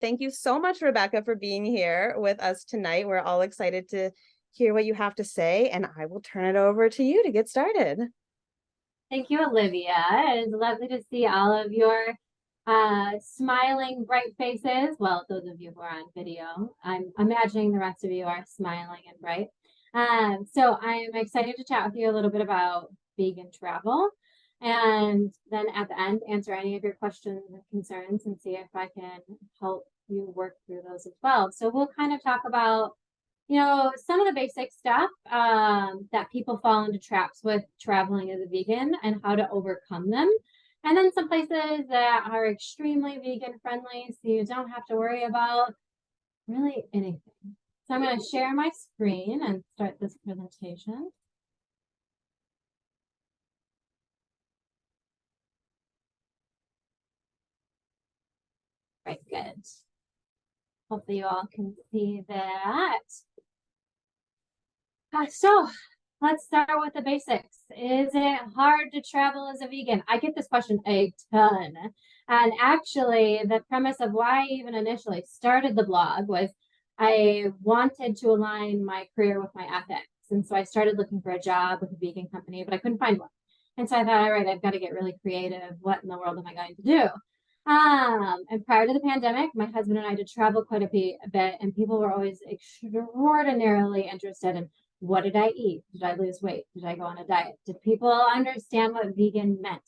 Thank you so much, Rebecca, for being here with us tonight. We're all excited to hear what you have to say, and I will turn it over to you to get started. Thank you, Olivia. It's lovely to see all of your smiling, bright faces. Well, those of you who are on video, I'm imagining the rest of you are smiling and bright. So I'm excited to chat with you a little bit about vegan travel. And then at the end, answer any of your questions and concerns and see if I can help you work through those as well. So we'll kind of talk about some of the basic stuff that people fall into traps with traveling as a vegan and how to overcome them. And then some places that are extremely vegan friendly, so you don't have to worry about really anything. So I'm going to share my screen and start this presentation. Right, good. Hopefully you all can see that. So let's start with the basics. Is it hard to travel as a vegan? I get this question a ton. And actually, the premise of why I even initially started the blog was I wanted to align my career with my ethics. And so I started looking for a job with a vegan company, but I couldn't find one. And so I thought, all right, I've got to get really creative. What in the world am I going to do? And prior to the pandemic, my husband and I did travel quite a bit, and people were always extraordinarily interested in what did I eat? Did I lose weight? Did I go on a diet? Did people understand what vegan meant?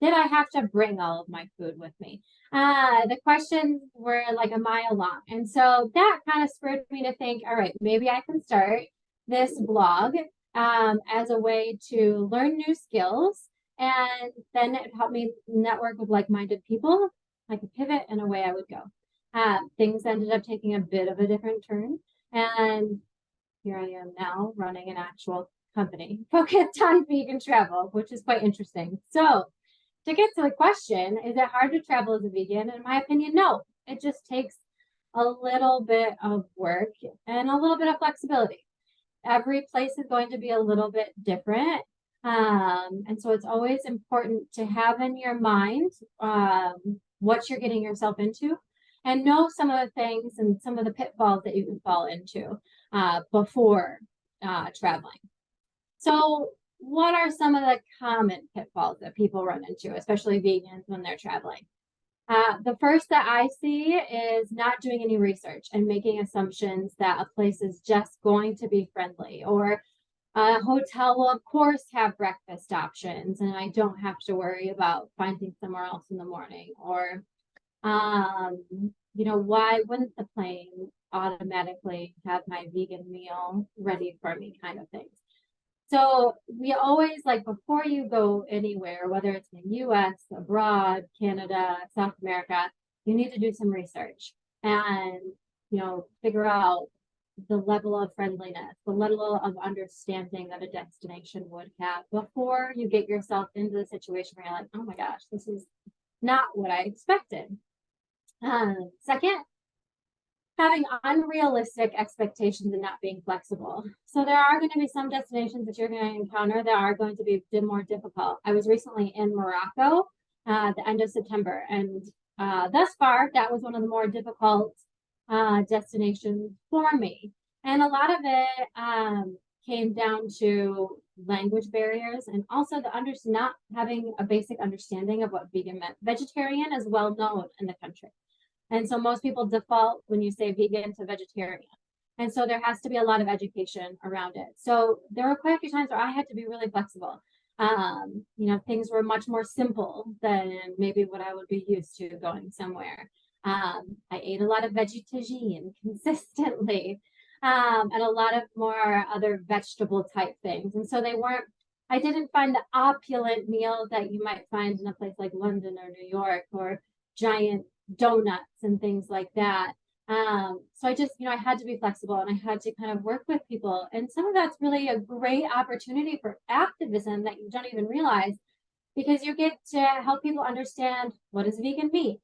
Did I have to bring all of my food with me? The questions were like a mile long. And so that kind of spurred me to think, all right, maybe I can start this blog as a way to learn new skills. And then it helped me network with like-minded people. I could pivot and away I would go. Things ended up taking a bit of a different turn. And here I am now running an actual company focused on vegan travel, which is quite interesting. So to get to the question, is it hard to travel as a vegan? In my opinion, no. It just takes a little bit of work and a little bit of flexibility. Every place is going to be a little bit different. And so it's always important to have in your mind what you're getting yourself into and know some of the things and some of the pitfalls that you can fall into before traveling. So what are some of the common pitfalls that people run into, especially vegans when they're traveling? The first that I see is not doing any research and making assumptions that a place is just going to be friendly, or a hotel will of course have breakfast options and I don't have to worry about finding somewhere else in the morning, or why wouldn't the plane automatically have my vegan meal ready for me, kind of things. So we always, like, before you go anywhere, whether it's in the US, abroad, Canada, South America, you need to do some research and, figure out the level of friendliness, the level of understanding that a destination would have before you get yourself into the situation where you're like, oh my gosh, this is not what I expected. Second, having unrealistic expectations and not being flexible. So there are going to be some destinations that you're going to encounter that are going to be more difficult. I was recently in Morocco at the end of September, and thus far, that was one of the more difficult destinations for me. And a lot of it came down to language barriers and also not having a basic understanding of what vegan meant. Vegetarian is well known in the country. And so most people default when you say vegan to vegetarian. And so there has to be a lot of education around it. So there were quite a few times where I had to be really flexible. Things were much more simple than maybe what I would be used to going somewhere. I ate a lot of vegetarian consistently, and a lot of more other vegetable type things. And so I didn't find the opulent meal that you might find in a place like London or New York, or giant donuts and things like that. So I just, I had to be flexible and I had to kind of work with people. And some of that's really a great opportunity for activism that you don't even realize, because you get to help people understand, what does vegan mean?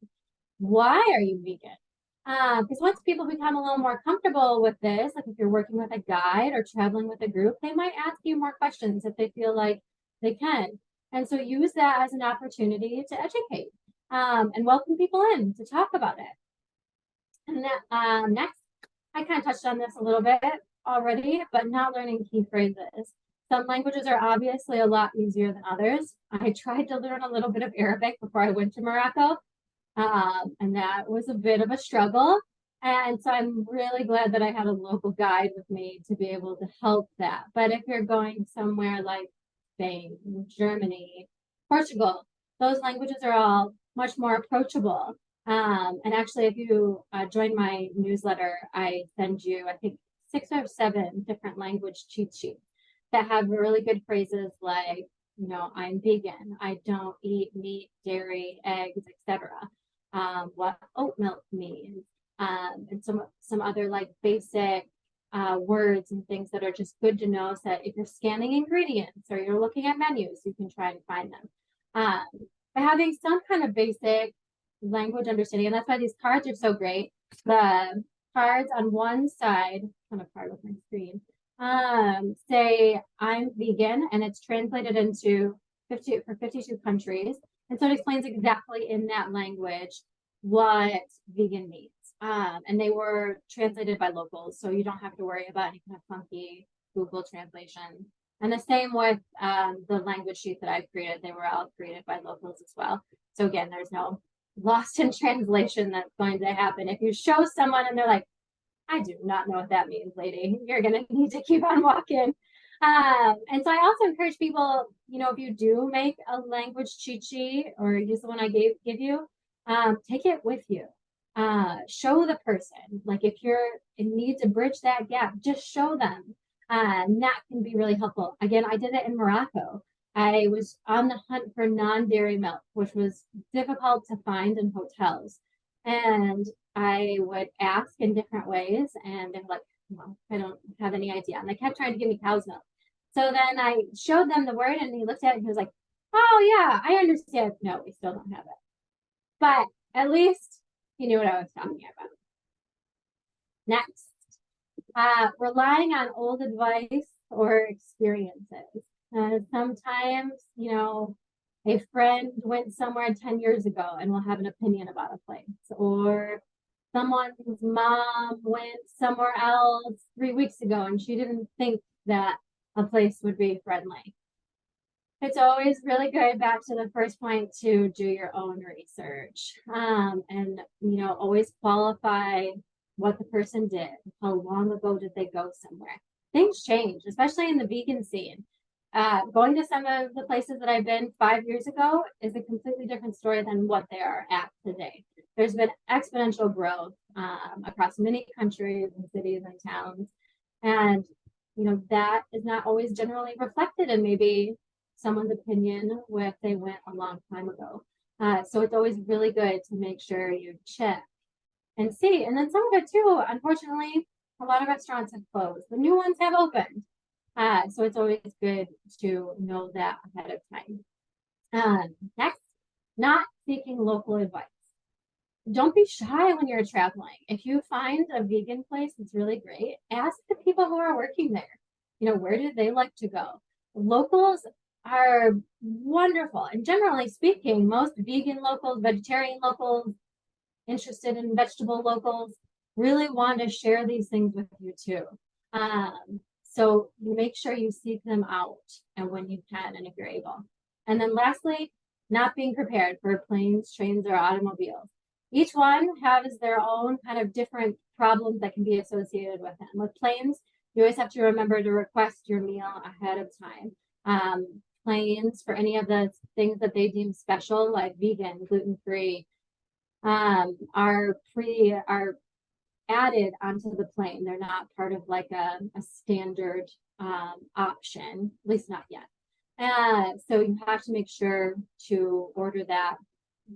Why are you vegan? Because once people become a little more comfortable with this, like if you're working with a guide or traveling with a group, they might ask you more questions if they feel like they can. And so use that as an opportunity to educate and welcome people in to talk about it. then next, I kind of touched on this a little bit already, but not learning key phrases. Some languages are obviously a lot easier than others. I tried to learn a little bit of Arabic before I went to Morocco, and that was a bit of a struggle. And so I'm really glad that I had a local guide with me to be able to help that. But if you're going somewhere like Spain, Germany, Portugal, those languages are all much more approachable. And actually, if you join my newsletter, I send you, I think, 6 or 7 different language cheat sheets that have really good phrases like, I'm vegan, I don't eat meat, dairy, eggs, etc. What oat milk means, and some other like basic words and things that are just good to know, so that if you're scanning ingredients or you're looking at menus, you can try and find them. By having some kind of basic language understanding, and that's why these cards are so great. The cards on one side, kind of hard with my screen, say I'm vegan, and it's translated into 52 countries. And so it explains exactly in that language what vegan means. And they were translated by locals, so you don't have to worry about any kind of funky Google translation. And the same with the language sheet that I've created. They were all created by locals as well. So again, there's no lost in translation that's going to happen. If you show someone and they're like, I do not know what that means, lady, you're going to need to keep on walking. And so I also encourage people, if you do make a language cheat sheet or use the one I give you, take it with you. Show the person, like if you're in need to bridge that gap, just show them. And that can be really helpful. Again, I did it in Morocco. I was on the hunt for non-dairy milk, which was difficult to find in hotels. And I would ask in different ways, and they're like, well, I don't have any idea. And they kept trying to give me cow's milk. So then I showed them the word, and he looked at it and he was like, oh yeah, I understand. No, we still don't have it. But at least he knew what I was talking about. Next, relying on old advice or experiences. Sometimes, a friend went somewhere 10 years ago and will have an opinion about a place, or someone's mom went somewhere else 3 weeks ago and she didn't think that a place would be friendly. It's always really good, back to the first point, to do your own research, and always qualify what the person did. How long ago did they go somewhere? Things change, especially in the vegan scene. Going to some of the places that I've been 5 years ago is a completely different story than what they are at today. There's been exponential growth across many countries and cities and towns. And, that is not always generally reflected in maybe someone's opinion if they went a long time ago. So it's always really good to make sure you check and see. And then some of it too, unfortunately, a lot of restaurants have closed. The new ones have opened. So it's always good to know that ahead of time. Next, not seeking local advice. Don't be shy when you're traveling. If you find a vegan place that's really great, ask the people who are working there. Where do they like to go? Locals are wonderful. And generally speaking, most vegan locals, vegetarian locals, interested in vegetable locals really want to share these things with you too. So you make sure you seek them out, and when you can and if you're able. And then lastly, not being prepared for planes, trains, or automobiles. Each one has their own kind of different problems that can be associated with them. With planes, you always have to remember to request your meal ahead of time. Planes, for any of the things that they deem special, like vegan, gluten-free, are added onto the plane. They're not part of like a standard option, at least not yet. So you have to make sure to order that.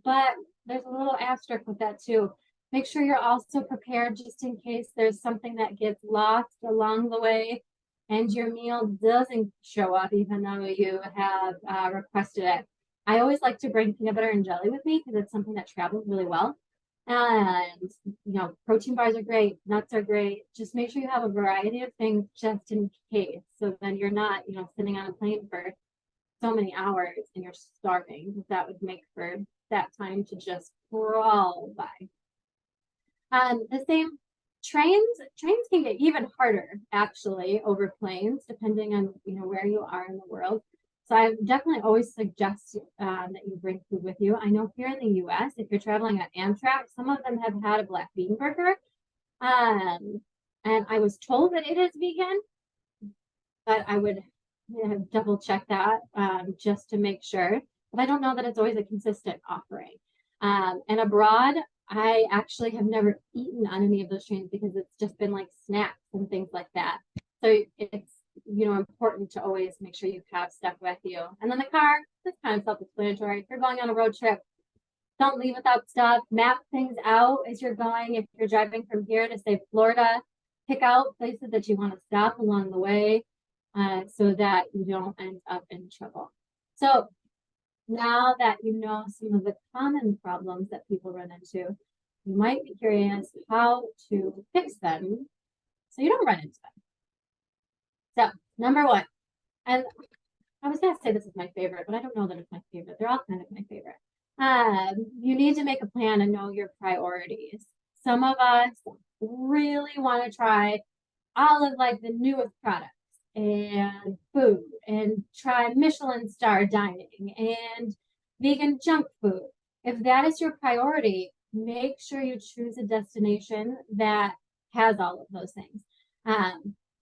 But there's a little asterisk with that too. Make sure you're also prepared just in case there's something that gets lost along the way and your meal doesn't show up even though you have requested it. I always like to bring peanut butter and jelly with me because it's something that travels really well. And, protein bars are great. Nuts are great. Just make sure you have a variety of things just in case. So then you're not, sitting on a plane for so many hours and you're starving. That would make for that time to just crawl by. The same trains can get even harder actually over planes, depending on where you are in the world. So I definitely always suggest that you bring food with you. I know here in the US, if you're traveling on Amtrak, some of them have had a black bean burger. And I was told that it is vegan, but I would double check that just to make sure. But I don't know that it's always a consistent offering. And abroad, I actually have never eaten on any of those trains because it's just been like snacks and things like that. So it's important to always make sure you have stuff with you. And then the car, that's kind of self-explanatory. If you're going on a road trip, don't leave without stuff. Map things out as you're going. If you're driving from here to say Florida, pick out places that you want to stop along the way so that you don't end up in trouble. So now that you know some of the common problems that people run into, you might be curious how to fix them so you don't run into them. So, number one, and I was going to say this is my favorite, but I don't know that it's my favorite. They're all kind of my favorite. You need to make a plan and know your priorities. Some of us really want to try all of like the newest products and food and try Michelin star dining and vegan junk food. If that is your priority, make sure you choose a destination that has all of those things.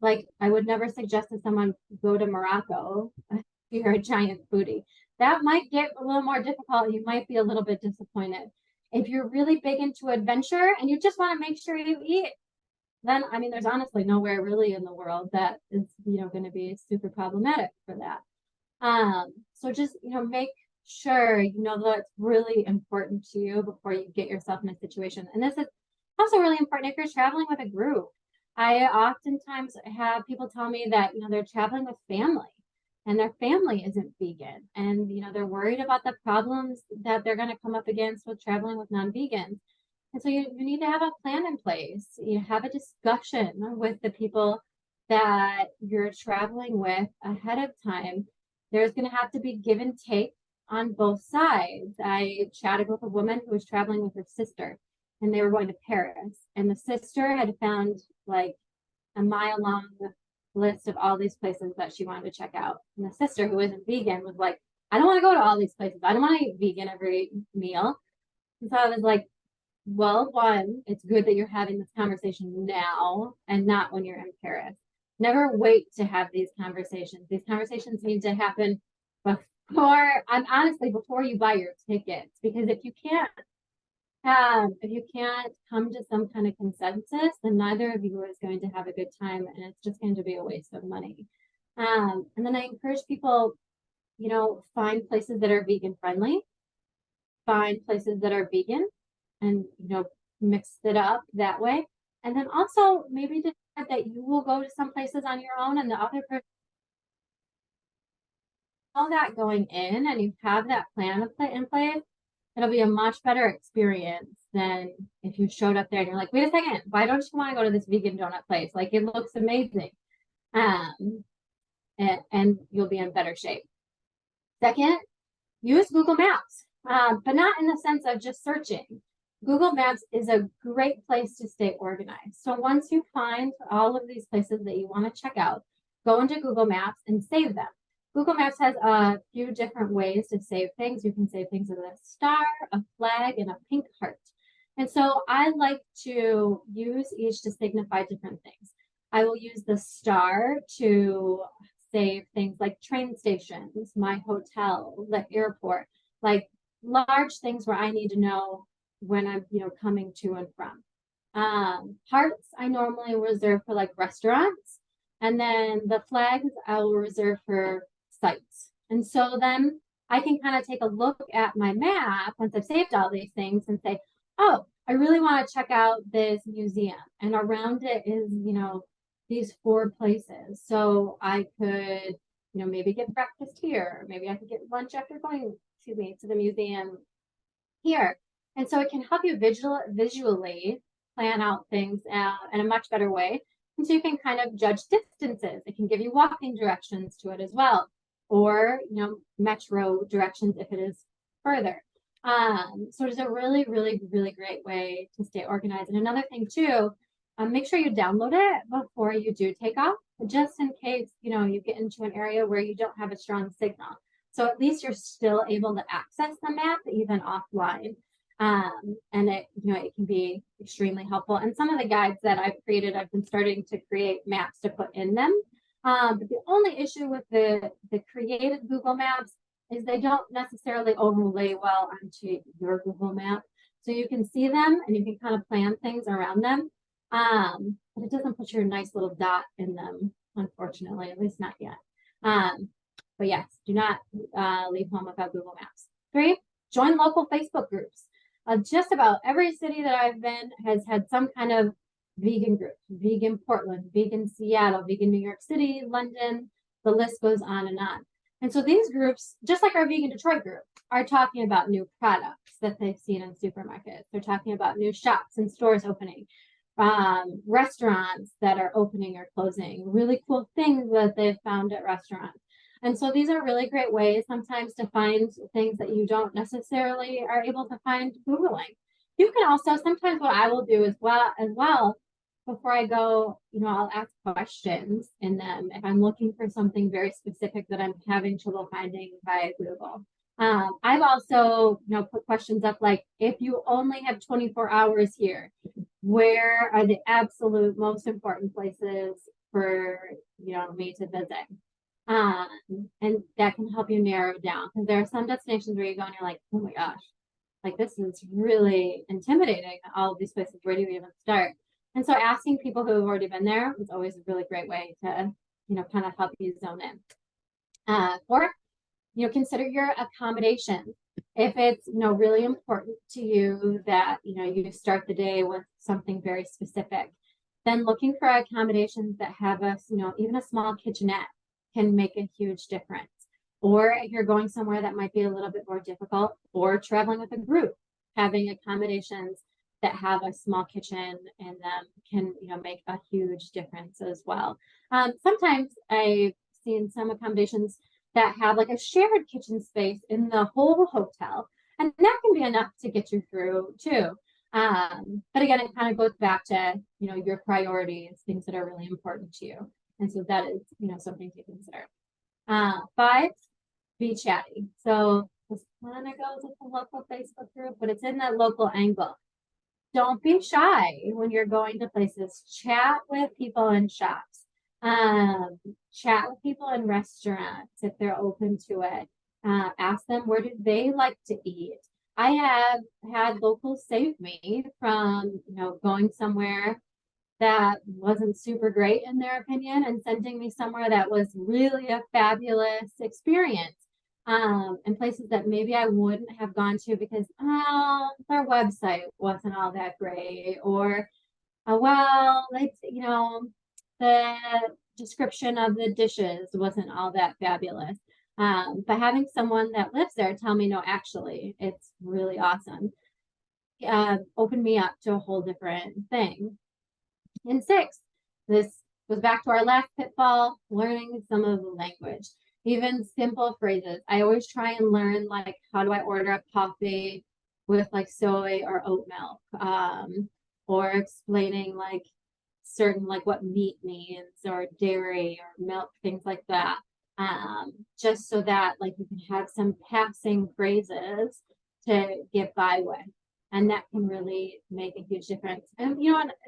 Like I would never suggest that someone go to Morocco if you're a giant foodie. That might get a little more difficult. You might be a little bit disappointed. If you're really big into adventure and you just want to make sure you eat, then I mean, there's honestly nowhere really in the world that is going to be super problematic for that. So just make sure that it's really important to you before you get yourself in a situation. And this is also really important if you're traveling with a group. I oftentimes have people tell me that they're traveling with family and their family isn't vegan, and they're worried about the problems that they're going to come up against with traveling with non-vegans. And so you need to have a plan in place. You have a discussion with the people that you're traveling with ahead of time. There's going to have to be give and take on both sides. I chatted with a woman who was traveling with her sister, and they were going to Paris. And the sister had found like a mile-long list of all these places that she wanted to check out. And the sister, who isn't vegan, was like, I don't want to go to all these places. I don't want to eat vegan every meal. And so I was like, well, one, it's good that you're having this conversation now and not when you're in Paris. Never wait to have these conversations. These conversations need to happen before you buy your tickets, because if you can't come to some kind of consensus, then neither of you is going to have a good time, and it's just going to be a waste of money. And then I encourage people, find places that are vegan friendly, find places that are vegan, and mix it up that way. And then also maybe decide that you will go to some places on your own, and the other person, all that going in, and you have that plan in place, it'll be a much better experience than if you showed up there and you're like, wait a second, why don't you want to go to this vegan donut place? Like, it looks amazing. And you'll be in better shape. Second, use Google Maps, but not in the sense of just searching. Google Maps is a great place to stay organized. So once you find all of these places that you want to check out, go into Google Maps and save them. Google Maps has a few different ways to save things. You can save things with a star, a flag, and a pink heart. And so I like to use each to signify different things. I will use the star to save things like train stations, my hotel, the airport, like large things where I need to know when I'm, coming to and from. Hearts I normally reserve for like restaurants, and then the flags I will reserve for sites. And so then I can kind of take a look at my map once I've saved all these things and say, oh, I really want to check out this museum, and around it is, these 4 places. So I could, maybe get breakfast here. Maybe I could get lunch after going to the museum here. And so it can help you visually plan out things in a much better way. And so you can kind of judge distances. It can give you walking directions to it as well, or metro directions if it is further. So it's a really, really, really great way to stay organized. And another thing too, make sure you download it before you do take off, just in case, you get into an area where you don't have a strong signal. So at least you're still able to access the map even offline. And it can be extremely helpful. And some of the guides that I've created, I've been starting to create maps to put in them. But the only issue with the created Google Maps is they don't necessarily overlay well onto your Google map. So you can see them and you can kind of plan things around them. But it doesn't put your nice little dot in them, unfortunately, at least not yet. But yes, do not leave home without Google Maps. 3, join local Facebook groups. Just about every city that I've been has had some kind of vegan group. Vegan Portland, vegan Seattle, vegan New York City, London, the list goes on and on. And so these groups, just like our Vegan Detroit group, are talking about new products that they've seen in supermarkets. They're talking about new shops and stores opening, restaurants that are opening or closing, really cool things that they've found at restaurants. And so these are really great ways sometimes to find things that you don't necessarily are able to find Googling. You can also, sometimes what I will do as well, before I go, I'll ask questions in them if I'm looking for something very specific that I'm having trouble finding via Google. I've also, put questions up like, if you only have 24 hours here, where are the absolute most important places for, me to visit? And that can help you narrow it down, because there are some destinations where you go and you're like, oh my gosh, like this is really intimidating, all of these places, where do you even start? And so asking people who have already been there is always a really great way to, kind of help you zone in. 4, consider your accommodations. If it's, really important to you that, you start the day with something very specific, then looking for accommodations that have even a small kitchenette can make a huge difference. Or if you're going somewhere that might be a little bit more difficult, or traveling with a group, having accommodations that have a small kitchen in them can, make a huge difference as well. Sometimes I've seen some accommodations that have like a shared kitchen space in the whole hotel, and that can be enough to get you through too. But again, it kind of goes back to, your priorities, things that are really important to you. And so that is, something to consider. 5, be chatty. So this kind of goes with the local Facebook group, but it's in that local angle. Don't be shy when you're going to places. Chat with people in shops. Chat with people in restaurants if they're open to it. Ask them, where do they like to eat? I have had locals save me from, going somewhere that wasn't super great in their opinion and sending me somewhere that was really a fabulous experience. And places that maybe I wouldn't have gone to because, their website wasn't all that great, or, the description of the dishes wasn't all that fabulous. But having someone that lives there tell me, no, actually, it's really awesome, opened me up to a whole different thing. And 6, this goes back to our last pitfall, learning some of the language. Even simple phrases. I always try and learn, like, how do I order a coffee with like soy or oat milk, or explaining like certain, like what meat means, or dairy or milk, things like that. Just so that like you can have some passing phrases to get by with. And that can really make a huge difference. And,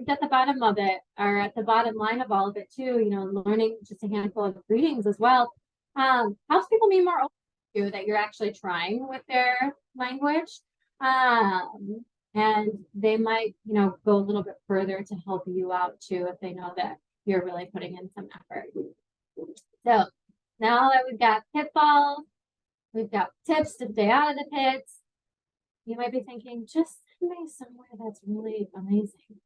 at the bottom of it, or at the bottom line of all of it too, learning just a handful of greetings as well, helps people be more open to you that you're actually trying with their language. And they might, go a little bit further to help you out too, if they know that you're really putting in some effort. So now that we've got pitfalls, we've got tips to stay out of the pits, you might be thinking, just send me somewhere that's really amazing.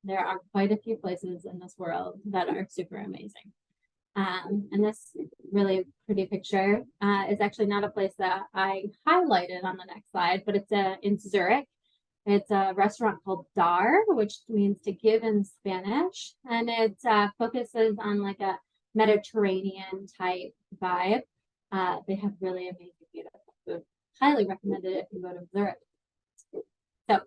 There are quite a few places in this world that are super amazing. And this really pretty picture is actually not a place that I highlighted on the next slide, but it's in Zurich. It's a restaurant called Dar, which means to give in Spanish. And it focuses on like a Mediterranean type vibe. They have really amazing, beautiful food. highly recommend it if you go to Zurich. So,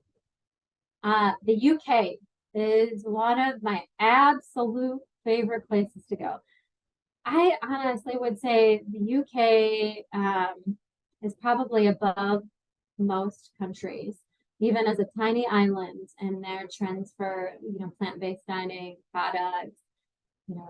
the UK is one of my absolute favorite places to go. I honestly would say the UK is probably above most countries, even as a tiny island, and their trends for plant-based dining products.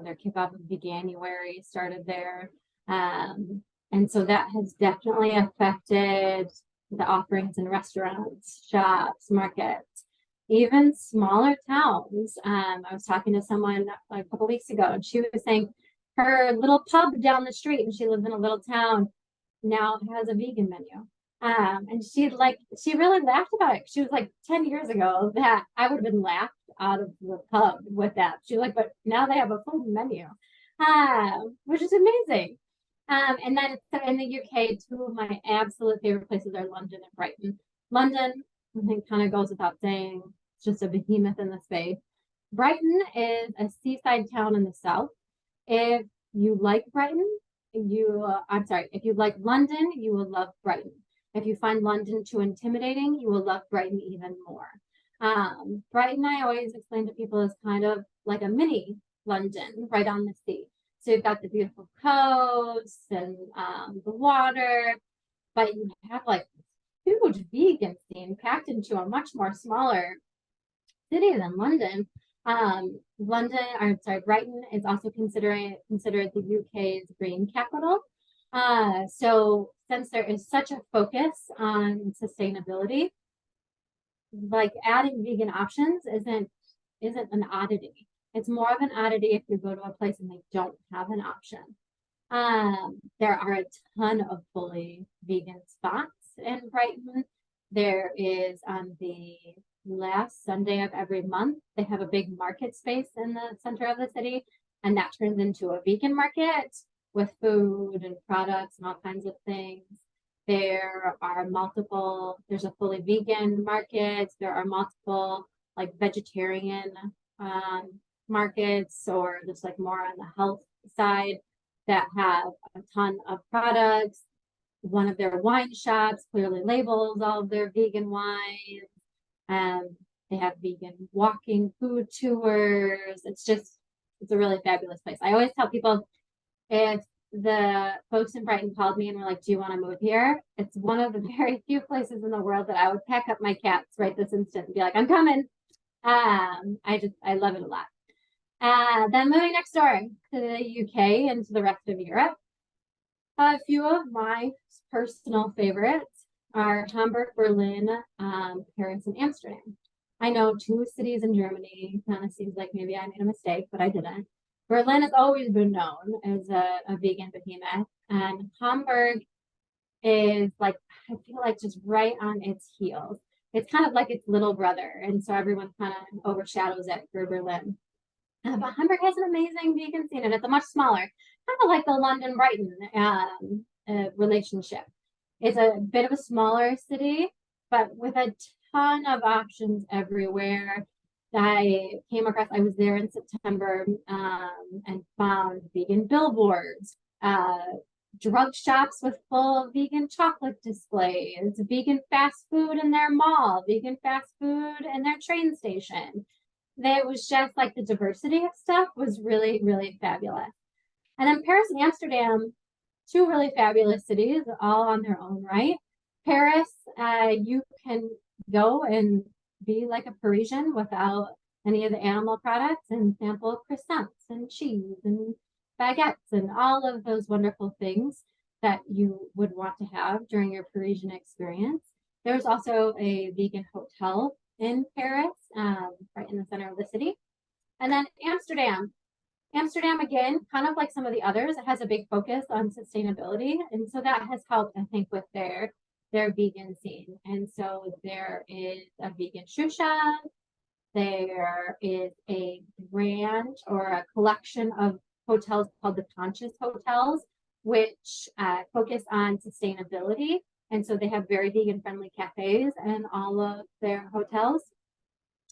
Their kickoff of Veganuary started there, and so that has definitely affected the offerings in restaurants, shops, markets, even smaller towns. I was talking to someone a couple weeks ago, and she was saying her little pub down the street, and she lives in a little town, now has a vegan menu. And she really laughed about it. She was like, 10 years ago that I would have been laughed out of the pub with that. She was like, but now they have a full menu, which is amazing. And then in the UK, two of my absolute favorite places are London and Brighton. London, I think, kind of goes without saying, it's just a behemoth in the space. Brighton is a seaside town in the south. If you like Brighton, if you like London, you will love Brighton. If you find London too intimidating, you will love Brighton even more. Brighton, I always explain to people, is kind of like a mini London right on the sea. So you've got the beautiful coast and the water, but you have like huge vegan scene packed into a much more smaller city than London. Brighton is also considered the UK's green capital. So since there is such a focus on sustainability, like adding vegan options isn't an oddity. It's more of an oddity if you go to a place and they don't have an option. There are a ton of fully vegan spots in Brighton. There is on the last Sunday of every month, they have a big market space in the center of the city, and that turns into a vegan market with food and products and all kinds of things. There's a fully vegan market. There are multiple like vegetarian markets, or just like more on the health side, that have a ton of products. One of their wine shops clearly labels all of their vegan wines. They have vegan walking food tours. It's a really fabulous place. I always tell people, if the folks in Brighton called me and were like, do you want to move here? It's one of the very few places in the world that I would pack up my cats right this instant and be like, I'm coming. I love it a lot. Then moving next door to the UK and to the rest of Europe. A few of my personal favorites are Hamburg, Berlin, Paris, and Amsterdam. I know 2 cities in Germany. Kind of seems like maybe I made a mistake, but I didn't. Berlin has always been known as a vegan behemoth, and Hamburg is like, I feel like, just right on its heels. It's kind of like its little brother, and so everyone kind of overshadows it for Berlin. But Hamburg has an amazing vegan scene, and it's a much smaller, kind of like the London-Brighton relationship. It's a bit of a smaller city, but with a ton of options everywhere. I was there in September and found vegan billboards, drug shops with full vegan chocolate displays, vegan fast food in their mall, vegan fast food in their train station. It was just like the diversity of stuff was really, really fabulous. And then Paris and Amsterdam, 2 really fabulous cities, all on their own right. Paris, you can go and be like a Parisian without any of the animal products and sample croissants and cheese and baguettes and all of those wonderful things that you would want to have during your Parisian experience. There's also a vegan hotel in Paris, right in the center of the city. And then Amsterdam. Amsterdam, again, kind of like some of the others, it has a big focus on sustainability. And so that has helped, I think, with their vegan scene. And so there is a vegan shoe shop. There is a brand or a collection of hotels called the Conscious Hotels, which focus on sustainability. And so they have very vegan friendly cafes in all of their hotels.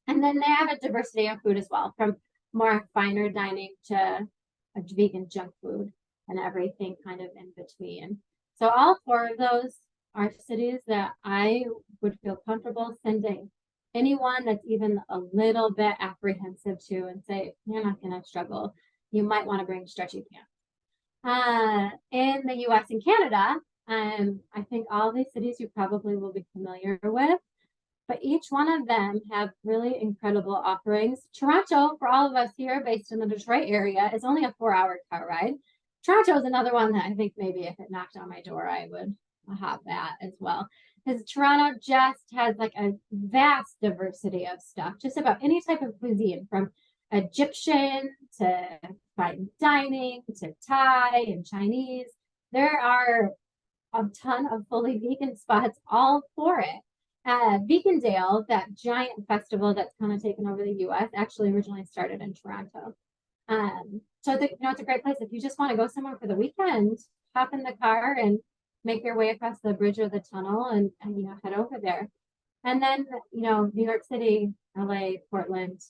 And then they have a diversity of food as well, from more finer dining to a vegan junk food and everything kind of in between. So all 4 of those are cities that I would feel comfortable sending anyone that's even a little bit apprehensive to, and say, you're not going to struggle. You might want to bring stretchy pants. In the US and Canada, I think all these cities you probably will be familiar with, but each one of them have really incredible offerings. Toronto, for all of us here based in the Detroit area, is only a 4-hour car ride. Toronto is another one that I think maybe if it knocked on my door, I would have that as well. Because Toronto just has like a vast diversity of stuff, just about any type of cuisine, from Egyptian to fine dining to Thai and Chinese. There are a ton of fully vegan spots all for it. Vegandale, that giant festival that's kind of taken over the US, actually originally started in Toronto. So it's a great place if you just want to go somewhere for the weekend. Hop in the car and make your way across the bridge or the tunnel, and head over there. And then New York City, LA, Portland.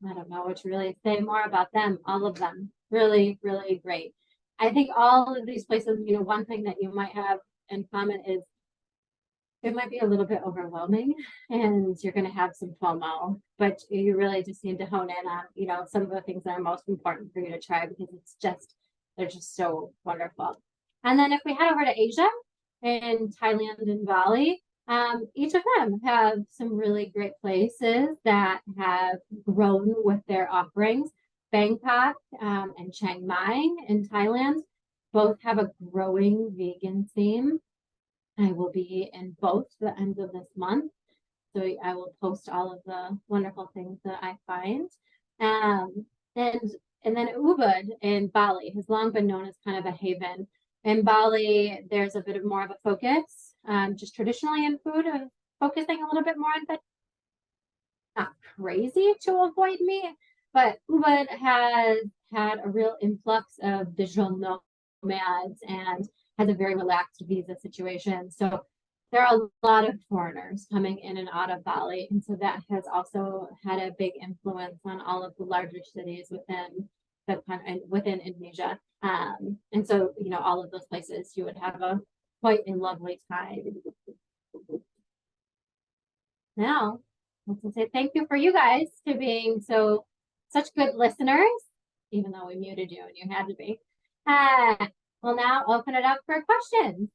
I don't know what to really say more about them. All of them really, really great. I think all of these places, one thing that you might have in common is it might be a little bit overwhelming and you're going to have some FOMO, but you really just need to hone in on, some of the things that are most important for you to try, because they're just so wonderful. And then if we head over to Asia and Thailand and Bali, each of them have some really great places that have grown with their offerings. Bangkok and Chiang Mai in Thailand both have a growing vegan theme. I will be in both the end of this month, so I will post all of the wonderful things that I find. And then Ubud in Bali has long been known as kind of a haven. In Bali, there's a bit of more of a focus, just traditionally in food, of focusing a little bit more on not crazy to avoid meat, but Ubud has had a real influx of digital nomads and has a very relaxed visa situation. So there are a lot of foreigners coming in and out of Bali. And so that has also had a big influence on all of the larger cities within Indonesia. And so, all of those places you would have quite a lovely time. Now, let's say thank you for you guys to being such good listeners, even though we muted you and you had to be. We'll now open it up for questions.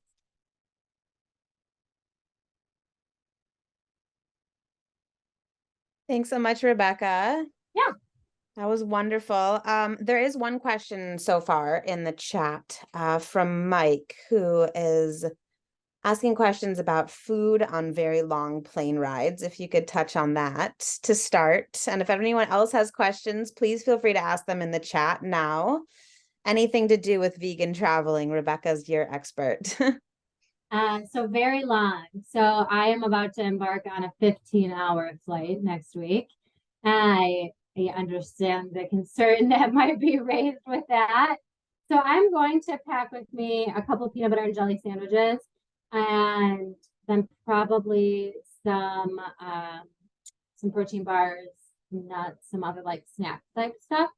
Thanks so much, Rebecca. Yeah. That was wonderful. There is one question so far in the chat from Mike, who is asking questions about food on very long plane rides. If you could touch on that to start. And if anyone else has questions, please feel free to ask them in the chat now. Anything to do with vegan traveling, Rebecca's your expert. So very long. So I am about to embark on a 15-hour flight next week. I understand the concern that might be raised with that. So I'm going to pack with me a couple peanut butter and jelly sandwiches, and then probably some protein bars, nuts, some other like snack type stuff.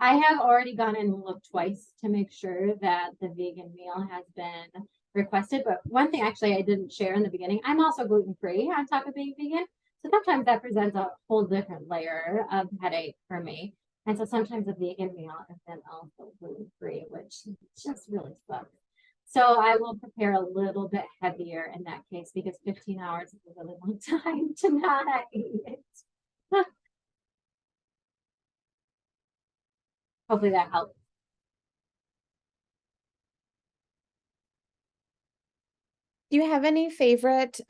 I have already gone and looked twice to make sure that the vegan meal has been requested. But one thing actually I didn't share in the beginning, I'm also gluten-free on top of being vegan. So sometimes that presents a whole different layer of headache for me. And so sometimes a vegan meal is then also gluten-free, which just really sucks. So I will prepare a little bit heavier in that case, because 15 hours is a really long time to not eat it. Hopefully that helps. Do you have any favorite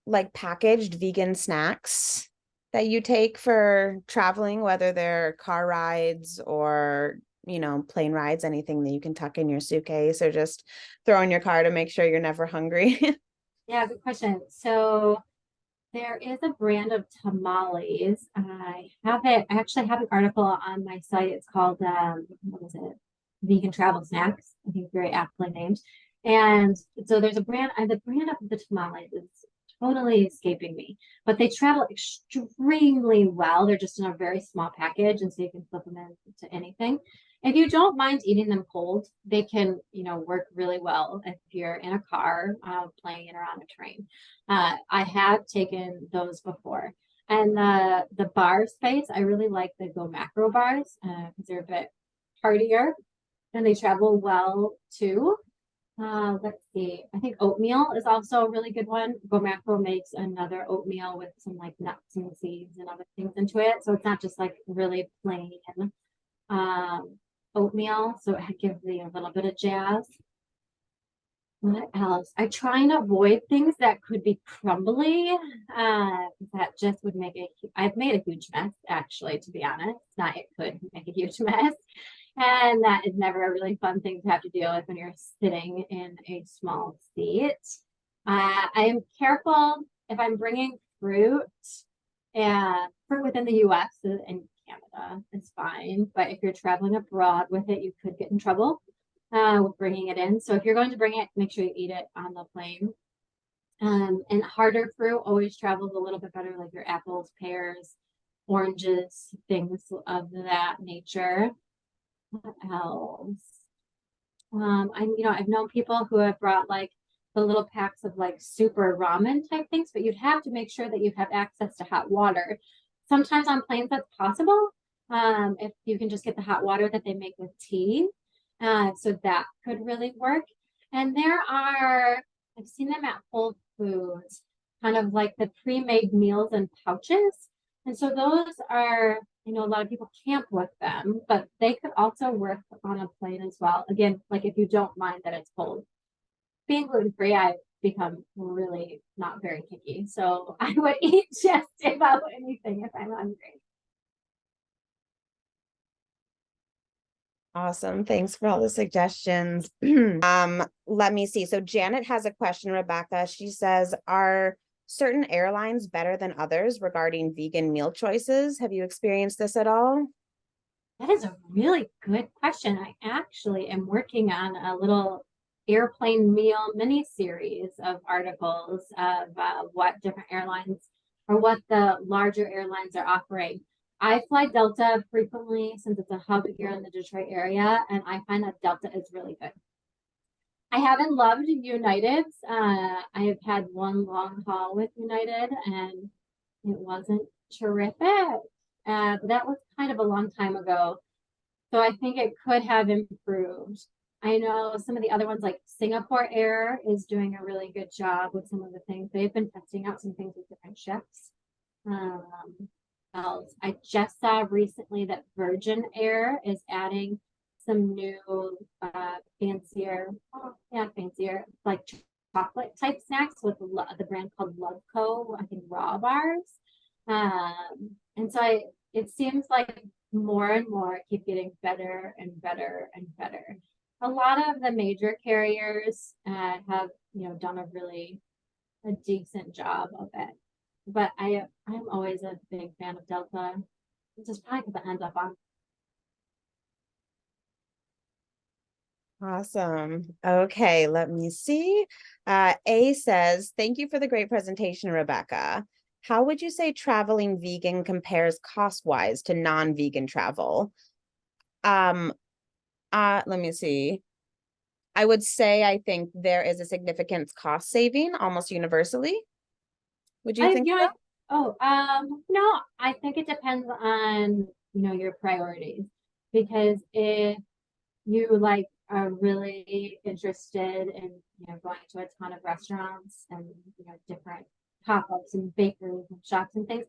like packaged vegan snacks that you take for traveling, whether they're car rides or, plane rides, anything that you can tuck in your suitcase or just throw in your car to make sure you're never hungry? Yeah, good question. So there is a brand of tamales. I actually have an article on my site. It's called, what is it? Vegan Travel Snacks. I think very aptly named. And so there's a brand, the brand of the tamales is totally escaping me, but they travel extremely well. They're just in a very small package, and so you can flip them into anything. If you don't mind eating them cold, they can, work really well if you're in a car, playing it or on a train. I have taken those before. And the bar space, I really like the Go Macro bars because they're a bit heartier and they travel well too. Let's see. I think oatmeal is also a really good one. Go Macro makes another oatmeal with some like nuts and seeds and other things into it. So it's not just like really plain um, oatmeal. So it gives you a little bit of jazz. What else? I try and avoid things that could be crumbly. That just would make I've made a huge mess, actually, to be honest. Not it could make a huge mess. And that is never a really fun thing to have to deal with when you're sitting in a small seat. I am careful if I'm bringing fruit, and fruit within the US and Canada is fine. But if you're traveling abroad with it, you could get in trouble with bringing it in. So if you're going to bring it, make sure you eat it on the plane. And harder fruit always travels a little bit better, like your apples, pears, oranges, things of that nature. What else? I've known people who have brought like the little packs of like super ramen type things, but you'd have to make sure that you have access to hot water. Sometimes on planes that's possible. If you can just get the hot water that they make with tea. So that could really work. And I've seen them at Whole Foods, kind of like the pre-made meals and pouches. And so those are, a lot of people camp with them, but they could also work on a plane as well. Again, like if you don't mind that it's cold. Being gluten-free, I've become really not very picky. So I would eat just about anything if I'm hungry. Awesome. Thanks for all the suggestions. Let me see. So Janet has a question, Rebecca. She says, are certain airlines better than others regarding vegan meal choices? Have you experienced this at all? That is a really good question. I actually am working on a little airplane meal mini series of articles of what different airlines or what the larger airlines are offering. I fly Delta frequently since it's a hub here in the Detroit area, and I find that Delta is really good. I haven't loved United's. I have had one long haul with United, and it wasn't terrific. But that was kind of a long time ago. So I think it could have improved. I know some of the other ones, like Singapore Air, is doing a really good job with some of the things. They've been testing out some things with different ships. Else. I just saw recently that Virgin Air is adding some new fancier, like chocolate type snacks with the brand called Loveco, I think raw bars. And so it seems like more and more keep getting better and better and better. A lot of the major carriers have, done a decent job of it. But I'm always a big fan of Delta, just probably because it ends up on. Awesome. Okay, let me see. A says, thank you for the great presentation, Rebecca. How would you say traveling vegan compares cost-wise to non-vegan travel? Let me see. I would say I think there is a significant cost saving almost universally. Would you think so? No, I think it depends on, your priorities. Because if you like are really interested in, going to a ton of restaurants and, different pop-ups and bakeries and shops and things,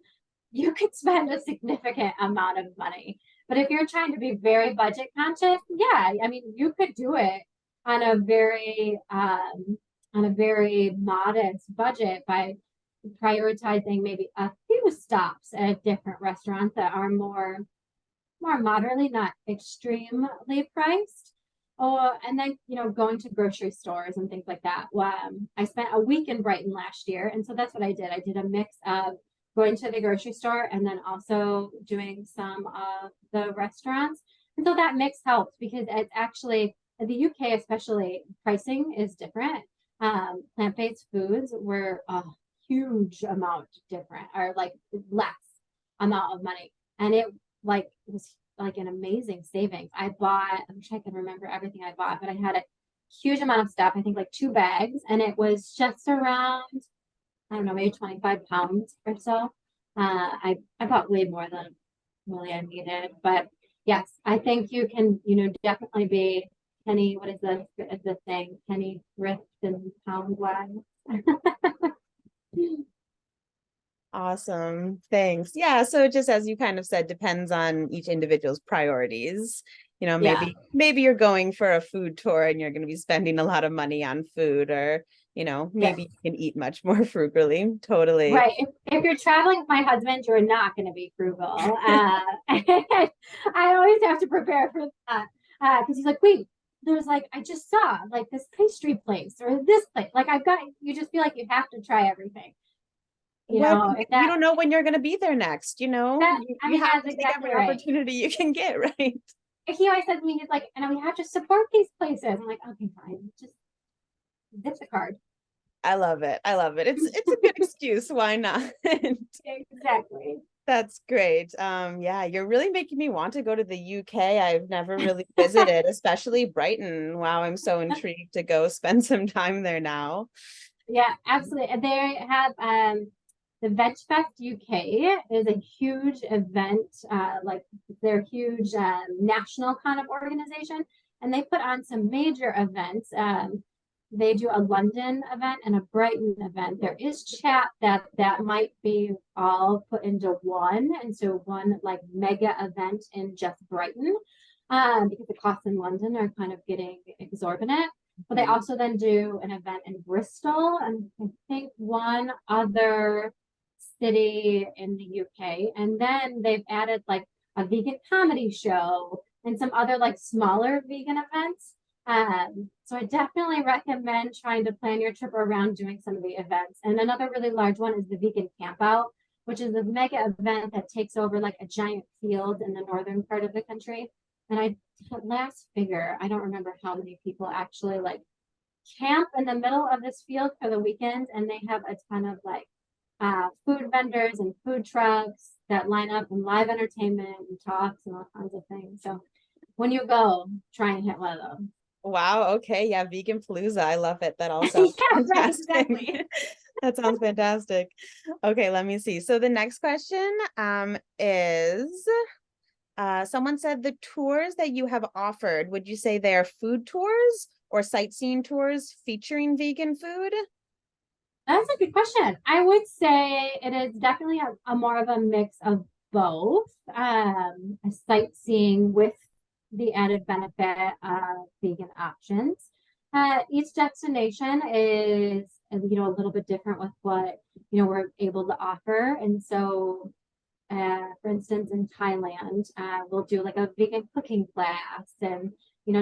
you could spend a significant amount of money. But if you're trying to be very budget conscious, yeah, I mean, you could do it on a very modest budget by prioritizing maybe a few stops at different restaurants that are more moderately, not extremely priced. And then, going to grocery stores and things like that. I spent a week in Brighton last year, and so that's what I did. I did a mix of going to the grocery store and then also doing some of the restaurants. And so that mix helps because it's actually, in the UK especially, pricing is different. Plant-based foods were a huge amount different, or like less amount of money. And it was like an amazing savings. I bought, I'm sure I can remember everything I bought, but I had a huge amount of stuff. I think like 2 bags, and it was just around, I don't know, maybe 25 pounds or so. I bought way more than really I needed, but yes, I think you can, definitely be penny. What is the thing? Penny thrift and pound wise. Awesome. Thanks. Yeah. So it just, as you kind of said, depends on each individual's priorities. Yeah. Maybe you're going for a food tour and you're going to be spending a lot of money on food, or, Yes. maybe you can eat much more frugally. Totally. Right. If you're traveling with my husband, you're not going to be frugal. I always have to prepare for that because he's like, wait, there's like, I just saw like this pastry place or this place. Like you just feel like you have to try everything. What, If you that, don't know when you're going to be there next, I you mean, have that's to take exactly every right. opportunity you can get, right? He always says to me, he's like, and we have to support these places. I'm like, okay, fine. Just zip the card. I love it. I love it. It's a good excuse. Why not? Exactly. That's great. Yeah, you're really making me want to go to the UK. I've never really visited, especially Brighton. Wow, I'm so intrigued to go spend some time there now. Yeah, absolutely. And they have the Veg Fest UK is a huge event, like they're huge national kind of organization, and they put on some major events. They do a London event and a Brighton event. There is chat that might be all put into one, and so one like mega event in just Brighton, because the costs in London are kind of getting exorbitant. But they also then do an event in Bristol and I think one other city in the UK. And then they've added like a vegan comedy show and some other like smaller vegan events. So I definitely recommend trying to plan your trip around doing some of the events. And another really large one is the vegan camp out, which is a mega event that takes over like a giant field in the northern part of the country. And I last figure, I don't remember how many people actually like camp in the middle of this field for the weekend, and they have a ton of like food vendors and food trucks that line up and live entertainment and talks and all kinds of things. So when you go, try and hit one of those. Wow, okay. Yeah, Vegan Palooza. I love it. That all sounds Yeah, right, fantastic. exactly. That sounds fantastic. Okay, let me see. So the next question is someone said the tours that you have offered, would you say they are food tours or sightseeing tours featuring vegan food? That's a good question. I would say it is definitely a more of a mix of both. A sightseeing with the added benefit of vegan options. Each destination is, a little bit different with what, we're able to offer. And so, for instance, in Thailand, we'll do like a vegan cooking class and,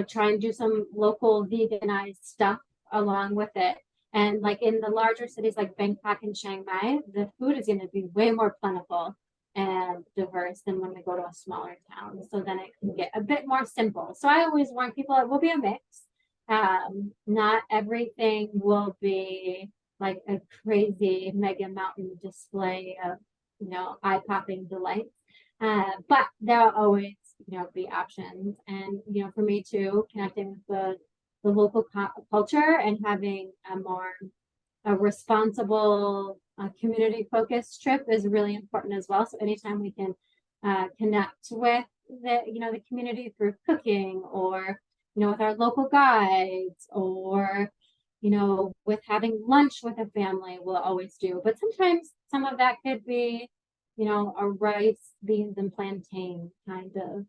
try and do some local veganized stuff along with it. And like in the larger cities like Bangkok and Shanghai, the food is going to be way more plentiful and diverse than when we go to a smaller town. So then it can get a bit more simple. So I always warn people it will be a mix. Not everything will be like a crazy mega mountain display of, eye-popping delights. But there will always, be options. And, for me too, connecting with the local culture and having a responsible community focused trip is really important as well. So anytime we can connect with the community through cooking or with our local guides or with having lunch with a family, we'll always do. But sometimes some of that could be a rice, beans, and plantain kind of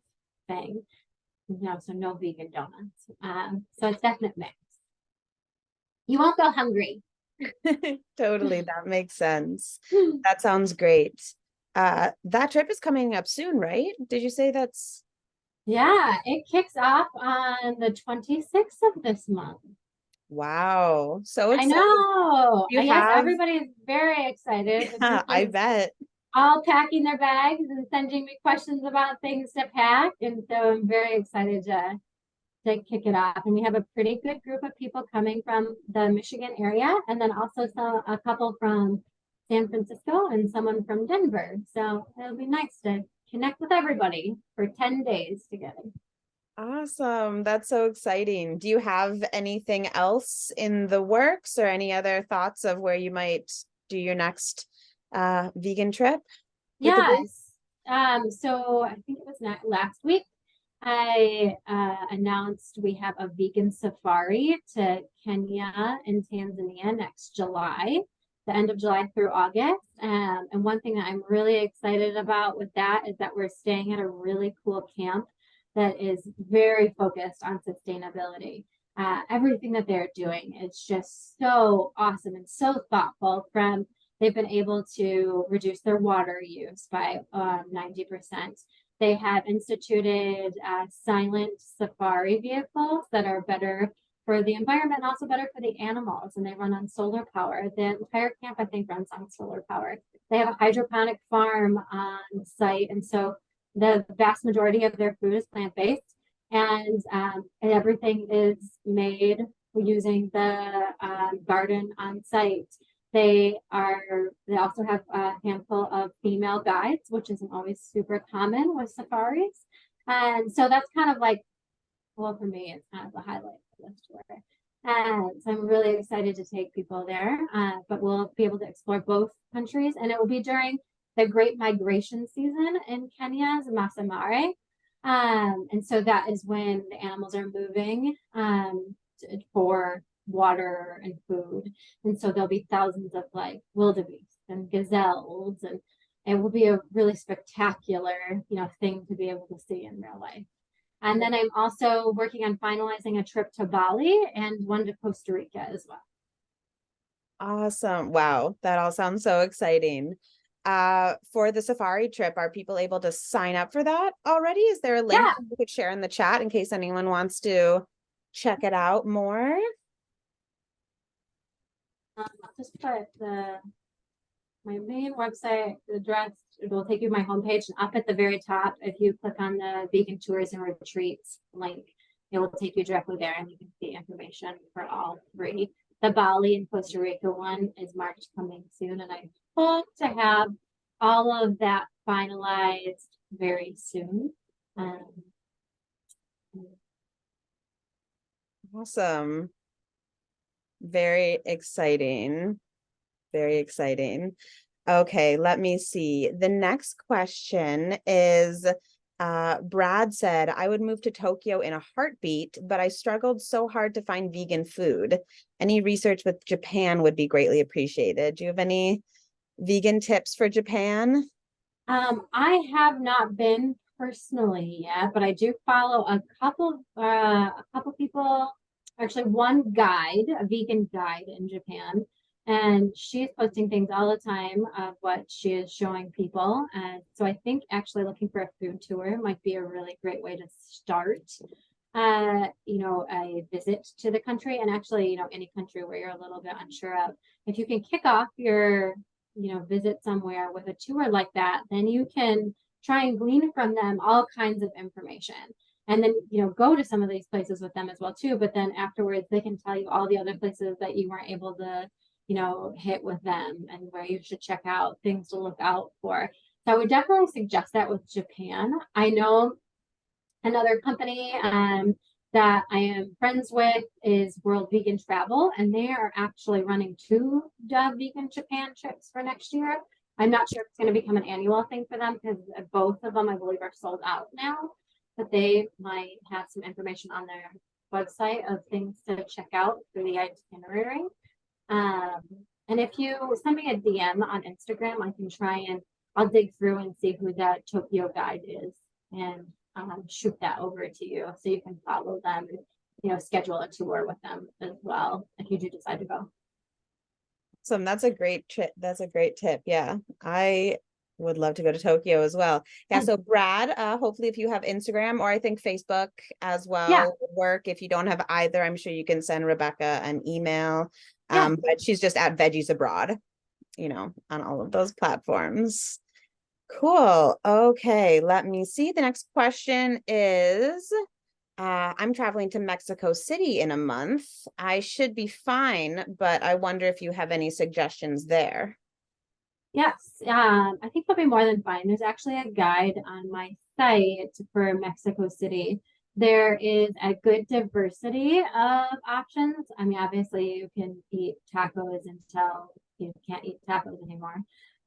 thing. So no vegan donuts. So it's definite mix. You won't go hungry. Totally, that makes sense. That sounds great. That trip is coming up soon, right? Did you say that's Yeah, it kicks off on the 26th of this month. wow, so I exciting. know. You Yes, have, everybody's very excited. The yeah, group I is bet. all packing their bags and sending me questions about things to pack. And so I'm very excited to kick it off. And we have a pretty good group of people coming from the Michigan area, and then also a couple from San Francisco and someone from Denver. So it'll be nice to connect with everybody for 10 days together. Awesome. That's so exciting. Do you have anything else in the works or any other thoughts of where you might do your next vegan trip with the group? Yes. So I think it was not last week. I announced we have a vegan safari to Kenya and Tanzania next July, the end of July through August. And one thing that I'm really excited about with that is that we're staying at a really cool camp that is very focused on sustainability. Everything that they're doing is just so awesome and so thoughtful. They've been able to reduce their water use by 90%. They have instituted silent safari vehicles that are better for the environment, also better for the animals, and they run on solar power. The entire camp, I think, runs on solar power. They have a hydroponic farm on site, and so the vast majority of their food is plant-based, and everything is made using the garden on site. They also have a handful of female guides, which isn't always super common with safaris. And so that's kind of like, well, for me, it's kind of the highlight of this tour. And so I'm really excited to take people there, but we'll be able to explore both countries, and it will be during the Great Migration season in Kenya's Masai Mara. And so that is when the animals are moving for water and food. And so there'll be thousands of like wildebeest and gazelles, and it will be a really spectacular, thing to be able to see in real life. And then I'm also working on finalizing a trip to Bali and one to Costa Rica as well. Awesome. Wow. That all sounds so exciting. For the safari trip, are people able to sign up for that already? Is there a link you could share in the chat in case anyone wants to check it out more? I'll just put my main website address. It will take you to my homepage, and up at the very top, if you click on the vegan tours and retreats link, it will take you directly there, and you can see information for all three. The Bali and Costa Rica one is March coming soon, and I hope to have all of that finalized very soon. Awesome. Very exciting. Very exciting. Okay, let me see. The next question is, Brad said, I would move to Tokyo in a heartbeat, but I struggled so hard to find vegan food. Any research with Japan would be greatly appreciated. Do you have any vegan tips for Japan? I have not been personally yet, but I do follow a couple people, actually one guide, a vegan guide in Japan, and she's posting things all the time of what she is showing people. And so I think actually looking for a food tour might be a really great way to start. A visit to the country, and actually, any country where you're a little bit unsure of. If you can kick off your visit somewhere with a tour like that, then you can try and glean from them all kinds of information. And then, go to some of these places with them as well too. But then afterwards, they can tell you all the other places that you weren't able to, hit with them, and where you should check out, things to look out for. So I would definitely suggest that with Japan. I know another company that I am friends with is World Vegan Travel, and they are actually running 2 vegan Japan trips for next year. I'm not sure if it's going to become an annual thing for them, because both of them, I believe, are sold out now, but they might have some information on their website of things to check out through the itinerary. And if you send me a DM on Instagram, I can try and I'll dig through and see who that Tokyo guide is, and shoot that over to you so you can follow them and schedule a tour with them as well if you do decide to go. Awesome. That's a great trip. That's a great tip. Yeah, I would love to go to Tokyo as well. Yeah, so Brad, hopefully if you have Instagram, or I think Facebook as well, work. If you don't have either, I'm sure you can send Rebecca an email. But she's just at Veggies Abroad, on all of those platforms. Cool. Okay, let me see. The next question is, I'm traveling to Mexico City in a month. I should be fine, but I wonder if you have any suggestions there. Yes, I think it'll be more than fine. There's actually a guide on my site for Mexico City. There is a good diversity of options. I mean, obviously, you can eat tacos until you can't eat tacos anymore.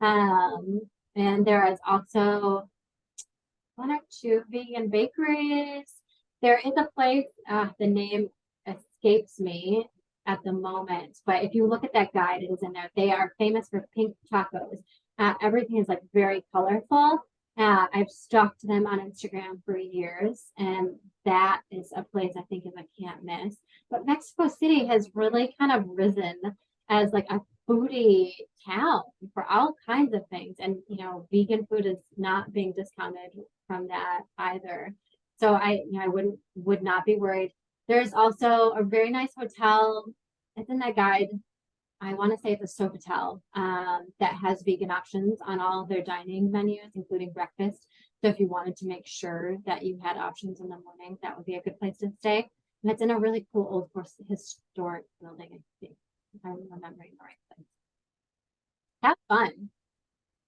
Um, and there is also one or two vegan bakeries. There is a place, the name escapes me at the moment, but if you look at that guide, it is in there. They are famous for pink tacos. Everything is like very colorful. I've stalked them on Instagram for years, and that is a place I think is a can't miss. But Mexico City has really kind of risen as like a foodie town for all kinds of things. And vegan food is not being discounted from that either. So I would not be worried. There's also a very nice hotel. It's in that guide. I want to say it's a Sofitel that has vegan options on all of their dining menus, including breakfast. So if you wanted to make sure that you had options in the morning, that would be a good place to stay. And it's in a really cool old historic building, I think, if I'm remembering the right place. Have fun.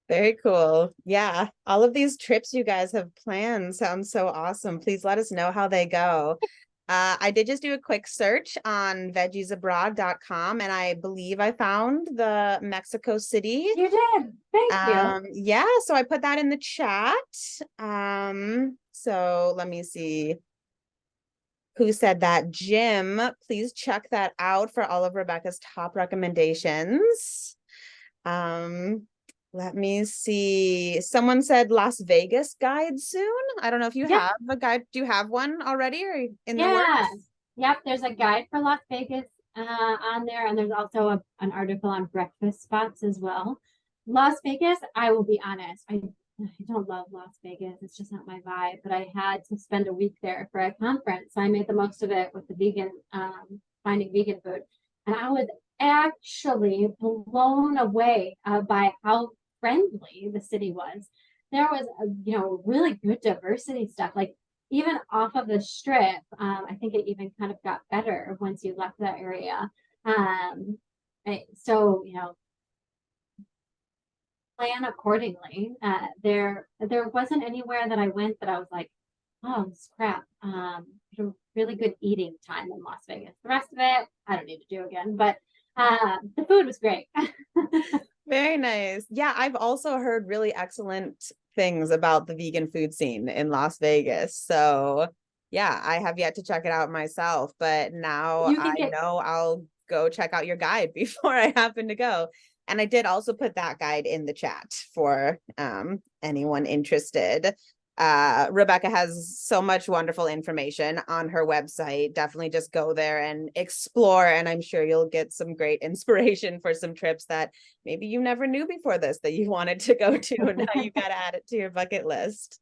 Very cool. Yeah. All of these trips you guys have planned sound so awesome. Please let us know how they go. I did just do a quick search on veggiesabroad.com and I believe I found the Mexico City. You did. Thank you. Yeah, so I put that in the chat. So let me see who said that. Jim, please check that out for all of Rebecca's top recommendations. Let me see. Someone said Las Vegas guide soon. I don't know if you Yep. have a guide. Do you have one already or in the Yeah. works? Yep. There's a guide for Las Vegas on there, and there's also an article on breakfast spots as well. Las Vegas, I will be honest, I don't love Las Vegas. It's just not my vibe. But I had to spend a week there for a conference, so I made the most of it with the vegan, finding vegan food, and I was actually blown away by how friendly the city was. There was, really good diversity stuff. Like even off of the strip, I think it even kind of got better once you left that area. So plan accordingly. There wasn't anywhere that I went that I was like, oh, this crap. Really good eating time in Las Vegas. The rest of it, I don't need to do again, but the food was great. Very nice. Yeah, I've also heard really excellent things about the vegan food scene in Las Vegas. So, yeah, I have yet to check it out myself, but now You I can get know I'll go check out your guide before I happen to go. And I did also put that guide in the chat for anyone interested. Rebecca has so much wonderful information on her website. Definitely just go there and explore, and I'm sure you'll get some great inspiration for some trips that maybe you never knew before this that you wanted to go to, and now you got to add it to your bucket list.